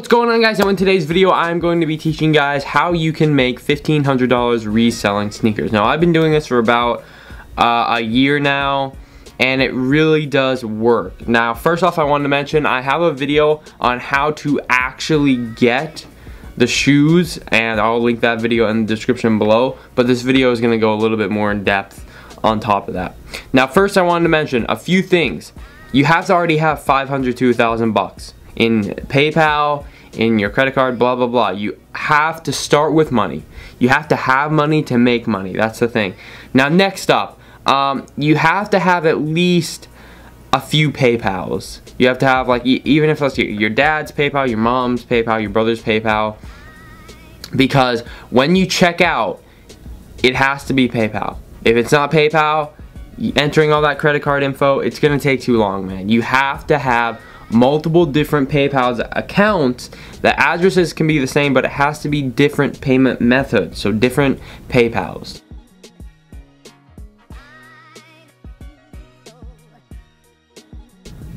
What's going on, guys? So in today's video I'm going to be teaching guys how you can make $1,500 reselling sneakers. Now I've been doing this for about a year now, and it really does work. Now first off, I wanted to mention I have a video on how to actually get the shoes, and I'll link that video in the description below, but this video is going to go a little bit more in depth on top of that. Now first I wanted to mention a few things. You have to already have 500 to 1,000 bucks in PayPal, in your credit card, blah blah blah. You have to start with money. You have to have money to make money. That's the thing. Now next up, you have to have at least a few PayPals. You have to have, like, even if that's your dad's PayPal, your mom's PayPal, your brother's PayPal, because when you check out, it has to be PayPal. If it's not PayPal, entering all that credit card info, it's gonna take too long, man. You have to have multiple different PayPal's accounts. The addresses can be the same, but it has to be different payment methods, so different PayPal's.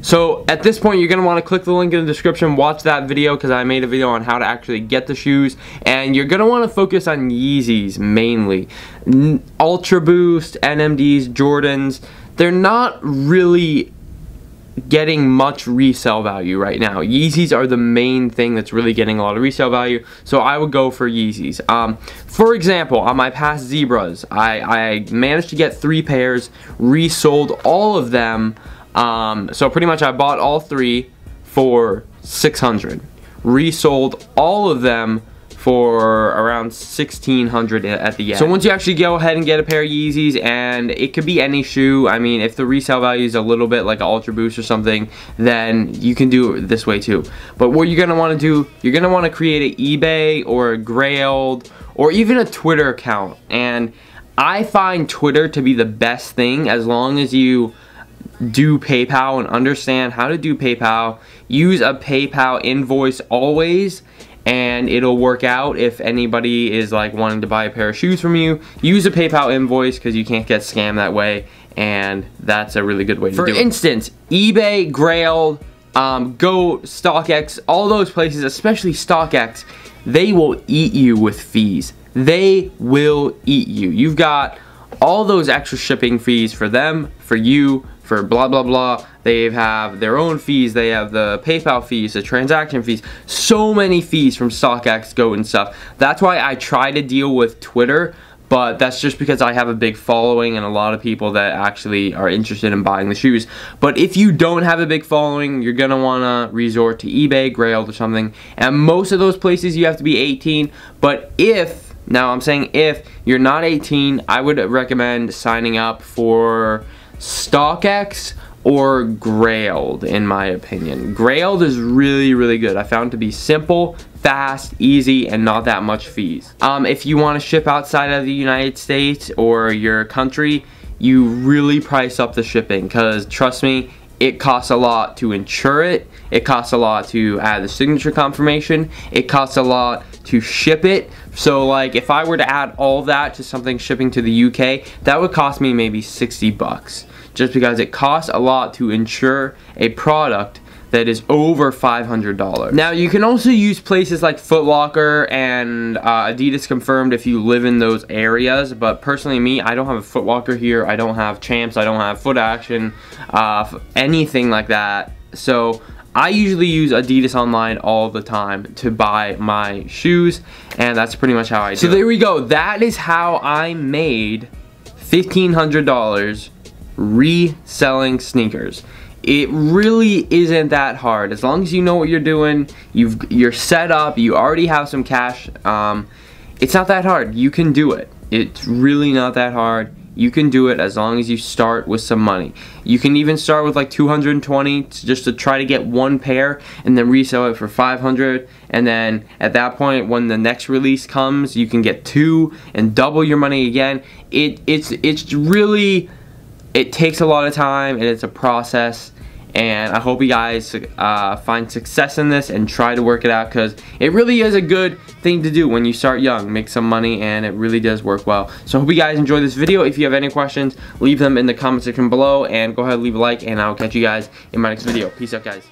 So at this point, you're going to want to click the link in the description, watch that video, because I made a video on how to actually get the shoes, and you're going to want to focus on Yeezys mainly. Ultra Boost, NMDs, Jordans, they're not really getting much resale value right now. Yeezys are the main thing that's really getting a lot of resale value, so I would go for Yeezys. For example, on my past Zebras, I managed to get 3 pairs, resold all of them. So pretty much I bought all 3 for $600, resold all of them for around $1,600 at the end. So once you actually go ahead and get a pair of Yeezys, and it could be any shoe, I mean, if the resale value is a little bit like an Ultra Boost or something, then you can do it this way too. But what you're gonna want to do, you're gonna want to create an eBay or a Grailed or even a Twitter account. And I find Twitter to be the best thing, as long as you do PayPal and understand how to do PayPal. Use a PayPal invoice always, and it'll work out. If anybody is like wanting to buy a pair of shoes from you, use a PayPal invoice, because you can't get scammed that way, and that's a really good way to do it. For instance, eBay, Grailed, Go, StockX, all those places, especially StockX, they will eat you with fees. They will eat you. You've got all those extra shipping fees for them, for you, for blah blah blah. They have their own fees. They have the PayPal fees, the transaction fees, so many fees from StockX, Go, and stuff. That's why I try to deal with Twitter, but that's just because I have a big following and a lot of people that actually are interested in buying the shoes. But if you don't have a big following, you're gonna wanna resort to eBay, Grailed, or something. And most of those places you have to be 18, but now I'm saying if you're not 18, I would recommend signing up for StockX or Grailed, in my opinion. Grailed is really, really good. I found it to be simple, fast, easy, and not that much fees. If you want to ship outside of the United States or your country, you really price up the shipping, because trust me, it costs a lot to insure it. It costs a lot to add the signature confirmation. It costs a lot to ship it. So like, if I were to add all that to something shipping to the UK, that would cost me maybe 60 bucks. Just because it costs a lot to insure a product that is over $500. Now you can also use places like Foot Locker and Adidas Confirmed if you live in those areas, but personally me, I don't have a Foot Locker here, I don't have Champs, I don't have Foot Action, anything like that. So I usually use Adidas Online all the time to buy my shoes, and that's pretty much how I do it. So there we go, that is how I made $1,500 reselling sneakers. It really isn't that hard. As long as you know what you're doing, you're set up, you already have some cash, it's not that hard. You can do it. It's really not that hard. You can do it as long as you start with some money. You can even start with like 220 just to try to get 1 pair, and then resell it for 500, and then at that point, when the next release comes, you can get 2 and double your money again. It's really, it takes a lot of time, and it's a process, and I hope you guys find success in this and try to work it out, because it really is a good thing to do when you start young. Make some money, and it really does work well. So I hope you guys enjoyed this video. If you have any questions, leave them in the comment section below, and go ahead and leave a like, and I'll catch you guys in my next video. Peace out, guys.